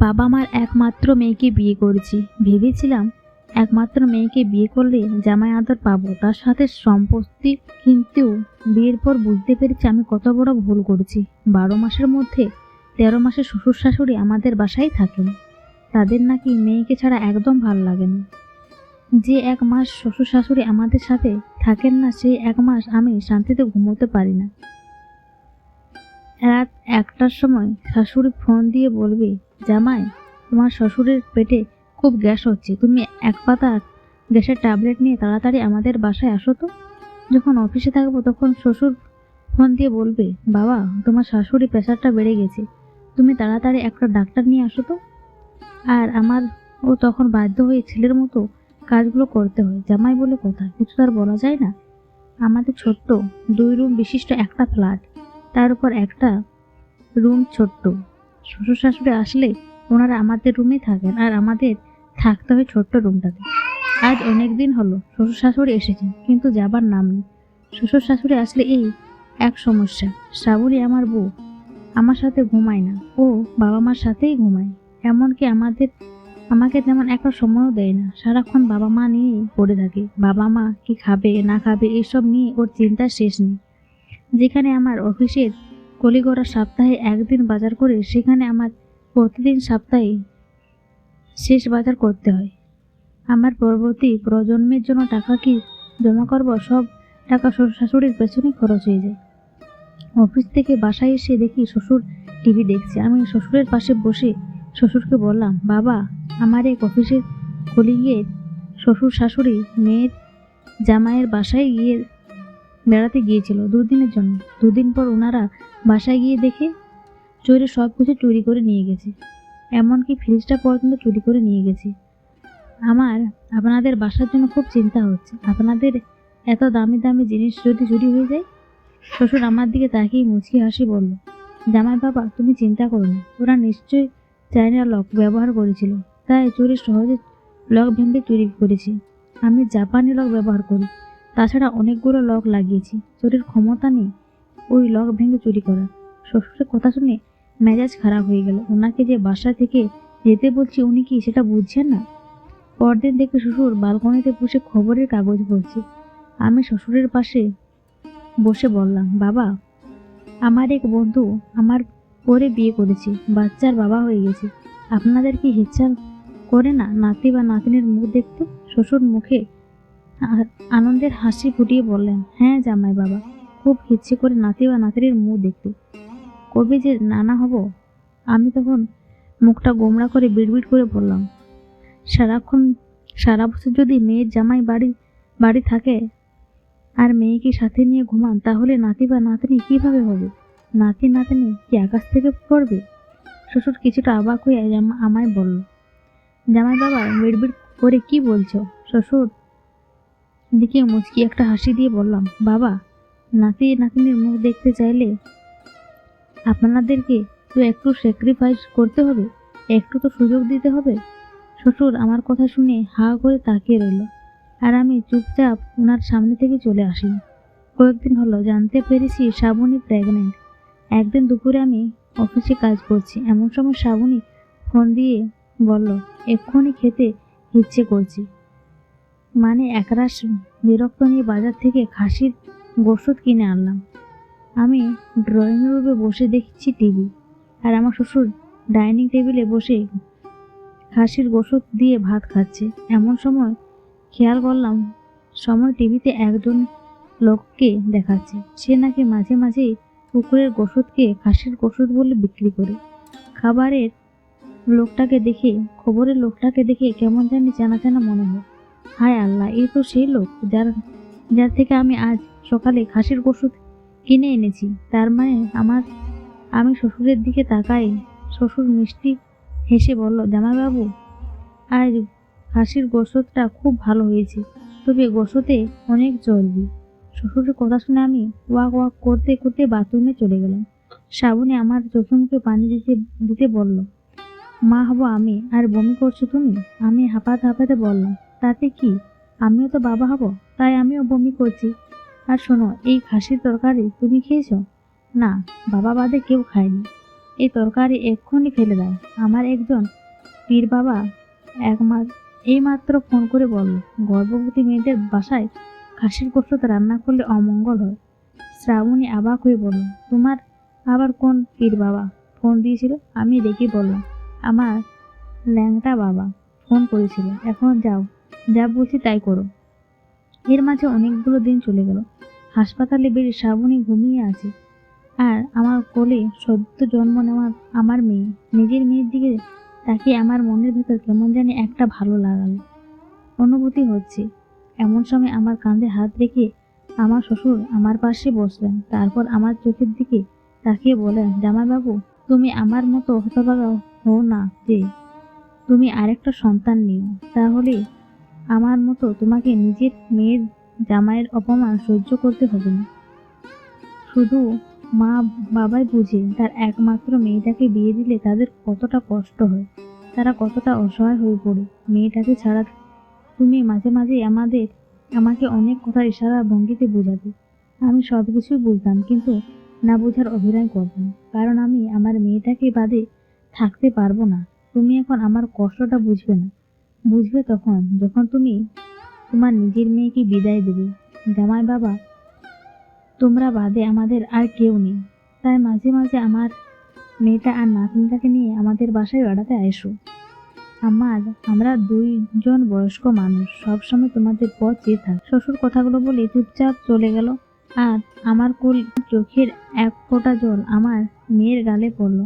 বাবা মার একমাত্র মেয়েকে বিয়ে করেছি। ভেবেছিলাম একমাত্র মেয়েকে বিয়ে করলে জামাই আদর পাবো, তার সাথে সম্পত্তি। কিন্তু বিয়ের পর বুঝতে পেরেছি আমি কত বড় ভুল করেছি। 12 মাসের মধ্যে 13 মাসে শ্বশুর শাশুড়ি আমাদের বাসায় থাকেন। তাদের নাকি মেয়েকে ছাড়া একদম ভাল লাগে না। যে 1 মাস শ্বশুর শাশুড়ি আমাদের সাথে থাকেন না, সেই 1 মাস আমি শান্তিতে ঘুমোতে পারি না। রাত 1টার সময় শাশুড়ি ফোন দিয়ে বলবে, জামাই, তোমার শ্বশুরের পেটে খুব গ্যাস হচ্ছে, তুমি 1 পাতা গ্যাসের ট্যাবলেট নিয়ে তাড়াতাড়ি আমাদের বাসায় আসো তো। যখন অফিসে থাকবো তখন শ্বশুর ফোন দিয়ে বলবে, বাবা, তোমার শাশুড়ি প্রেশারটা বেড়ে গেছে, তুমি তাড়াতাড়ি একটা ডাক্তার নিয়ে আসো তো। আর আমার ও তখন বাধ্য হয়ে ছেলের মতো কাজগুলো করতে হয়। জামাই বলে কথা, কিছু তার বলা যায় না। আমাদের ছোট্ট 2 রুম বিশিষ্ট একটা ফ্ল্যাট, তার উপর একটা রুম ছোট্ট। শ্বশুর শাশুড়ি আসলে ওনারা আমাদের রুমেই থাকেন আর আমাদের থাকতে হয় ছোট্ট রুমটাতে। আজ অনেক দিন হলো শ্বশুর শাশুড়ি এসেছেন, কিন্তু যাবার নাম নেই। শ্বশুর শাশুড়ি আসলে এই এক সমস্যা, শ্রাবণী আমার বউ আমার সাথে ঘুমায় না, ও বাবা মার সাথেই ঘুমায়। এমনকি আমাকে তেমন একটা সময়ও দেয় না, সারাক্ষণ বাবা মা নিয়েই পড়ে থাকে। বাবা মা কি খাবে না খাবে এসব নিয়ে ওর চিন্তার শেষ নেই। যেখানে আমার অফিসের কলিগরা সপ্তাহে 1 দিন বাজার করে, সেখানে আমার প্রতিদিন সপ্তাহে শেষ বাজার করতে হয়। আমার পরবর্তী প্রজন্মের জন্য টাকা কি জমা করব, সব টাকা শ্বশুর শাশুড়ির পেছনে খরচ হয়ে যায়। অফিস থেকে বাসায় এসে দেখি শ্বশুর টিভি দেখছে। আমি শ্বশুরের পাশে বসে শ্বশুরকে বললাম, বাবা, আমার এক অফিসের কলিগের শ্বশুর শাশুড়ি মেয়ের জামাইয়ের বাসায় গিয়ে বেড়াতে গিয়েছিল 2 দিনের জন্য। 2 দিন পর ওনারা বাসায় গিয়ে দেখে চোরে সব কিছু চুরি করে নিয়ে গেছে, এমনকি ফ্রিজটা পর্যন্ত চুরি করে নিয়ে গেছে। আমার আপনাদের বাসার জন্য খুব চিন্তা হচ্ছে। আপনাদের এত দামি দামি জিনিস যদি চুরি হয়ে যায়। শ্বশুর আমার দিকে তাকিয়ে মুচকি হাসি বলল, জামাই বাবা, তুমি চিন্তা করো না, ওরা নিশ্চয়ই চাইনা লক ব্যবহার করেছিল, তাই চুরি সহজে লক ভেঙে চুরি করেছি। আমি জাপানি লক ব্যবহার করি, তাছাড়া অনেকগুলো লক লাগিয়েছি, চোরের ক্ষমতা নেই ওই লক ভেঙে চুরি করার। শ্বশুরের কথা শুনে মেজাজ খারাপ হয়ে গেল। ওনাকে যে বাসা থেকে যেতে বলছি উনি কি সেটা বুঝছেন না? পরদিন দেখে শ্বশুর বালকনিতে বসে খবরের কাগজ পড়ছে। আমি শ্বশুরের পাশে বসে বললাম, বাবা, আমার এক বন্ধু আমার পরে বিয়ে করেছে, বাচ্চার বাবা হয়ে গেছে। আপনাদের কি ইচ্ছা করে না নাতি বা নাতনির মুখ দেখতে? শ্বশুর মুখে আনন্দের হাসি ফুটিয়ে বললেন, হ্যাঁ জামাই বাবা, খুব ইচ্ছে করে নাতি বা নাতনির মুখ দেখতে। কবে যে নানা হব। আমি তখন মুখটা গোমড়া করে বিড়বিড় করে বললাম, সারাক্ষণ সারা বছর যদি মেয়ের জামাই বাড়ি থাকে আর মেয়েকে সাথে নিয়ে ঘুমান, তাহলে নাতি বা নাতনি কিভাবে হবে? নাতি নাতনি কি আকাশ থেকে পড়বে? শ্বশুর কিছুটা অবাক হয়ে আমায় বলল, জামাই বাবা বিড়বিড় করে কি বলছো? শ্বশুর দিকে মুচকি একটা হাসি দিয়ে বললাম, বাবা, নাতি নাতনির মুখ দেখতে চাইলে আপনাদেরকে তো একটু স্যাক্রিফাইস করতে হবে, একটু তো সুযোগ দিতে হবে। শ্বশুর আমার কথা শুনে হা করে তাকিয়ে রইল, আর আমি চুপচাপ ওনার সামনে থেকে চলে আসি। কয়েকদিন হলো জানতে পেরেছি শ্রাবণী প্রেগনেন্ট। একদিন দুপুরে আমি অফিসে কাজ করছি, এমন সময় শ্রাবণী ফোন দিয়ে বলল, এক্ষুনি খেতে ইচ্ছে করছি। মানে একরাশ বিরক্ত নিয়ে বাজার থেকে খাসির গোশত কিনে আনলাম। আমি ড্রয়িং রুমে বসে দেখছি টিভি, আর আমার শ্বশুর ডাইনিং টেবিলে বসে খাসির গোশত দিয়ে ভাত খাচ্ছে। এমন সময় খেয়াল করলাম টিভিতে একজন লোককে দেখাচ্ছে। সে নাকি মাঝে মাঝেই কুকুরের গোশতকে খাসির গোশত বলে বিক্রি করে। খাবারের খবরের লোকটাকে দেখে কেমন জানি চেনা চেনা মনে হয়। হায় আল্লাহ, এই তো সেই লোক যার থেকে আমি আজ সকালে খাসির গোশত কিনে এনেছি। তার মানে আমি শ্বশুরের দিকে তাকাই। শ্বশুর মিষ্টি হেসে বলল, জামাইবাবু, আজ খাসির গোশতটা খুব ভালো হয়েছে, তবে গোশতে অনেক চর্বি। শ্বশুরের কথা শুনে আমি ওয়াক ওয়াক করতে করতে বাথরুমে চলে গেলাম। শ্রাবণী আমার চোখে মুখে পানি দিতে দিতে বলল, মা হব আমি, আর বমি করছো তুমি? আমি হাঁপাতে হাঁপাতে বললাম, তাতে কি, আমিও তো বাবা হব, তাই আমিও বমি করছি। আর শোনো, এই খাসির তরকারি তুমি খেয়েছো? না, বাবা বাদে কেউ খায়নি। এই তরকারি এক্ষুনি ফেলে দাও। আমার একজন পীর বাবা এইমাত্র ফোন করে বলল গর্ভবতী মেয়েদের বাসায় খাসির গোশত রান্না করলে অমঙ্গল হয়। শ্রাবণী অবাক হয়ে বলল, তোমার আবার কোন পীর বাবা ফোন দিয়েছিল? আমি রেগে বললাম, আমার ল্যাংটা বাবা ফোন করেছিল। এখন যাও, যা বলছি তাই করো। এর মাঝে অনেকগুলো দিন চলে গেল। হাসপাতালে বেডে শ্রাবণী ঘুমিয়ে আছে, আর আমার কোলে সদ্য জন্ম নেওয়া আমার মেয়ে। নিজের মেয়ের দিকে তাকিয়ে আমার মনের ভেতর কেমন জানি একটা ভালো লাগালো অনুভূতি হচ্ছে। এমন সময় আমার কাঁধে হাত রেখে আমার শ্বশুর আমার পাশে বসলেন। তারপর আমার চোখের দিকে তাকিয়ে বলেন, জামাইবাবু, তুমি আমার মতো হতভাগা হও না যে তুমি আরেকটা সন্তান নিও। তাহলে আমার মতো তোমাকে নিজের মেয়ের জামাইয়ের অপমান সহ্য করতে হবে না। শুধু মা বাবাই বুঝে তার একমাত্র মেয়েটাকে বিয়ে দিলে তাদের কতটা কষ্ট হয়, তারা কতটা অসহায় হয়ে পড়ে মেয়েটাকে ছাড়া। তুমি মাঝে মাঝে আমাকে অনেক কথার ইশারা ভঙ্গিতে বোঝাতে। আমি সব কিছুই বুঝতাম, কিন্তু না বোঝার অভিনয় করতাম, কারণ আমি আমার মেয়েটাকে বাদে থাকতে পারবো না। তুমি এখন আমার কষ্টটা বুঝবে না, বুঝবে তখন যখন তুমি তোমার নিজের মেয়েকে বিদায় দেবে। জামাই বাবা, তোমরা বাদে আমাদের আর কেউ নেই, তাই মাঝে মাঝে আমার মেয়েটা আর নাতনিটাকে নিয়ে আমাদের বাসায় বেড়াতে আইসো। আমরা দুইজন বয়স্ক মানুষ, সবসময় তোমাদের পথ চেয়ে থাক। শ্বশুর কথাগুলো বলে চুপচাপ চলে গেল, আর আমার চোখের এক ফোঁটা জল আমার মেয়ের গালে পড়ল।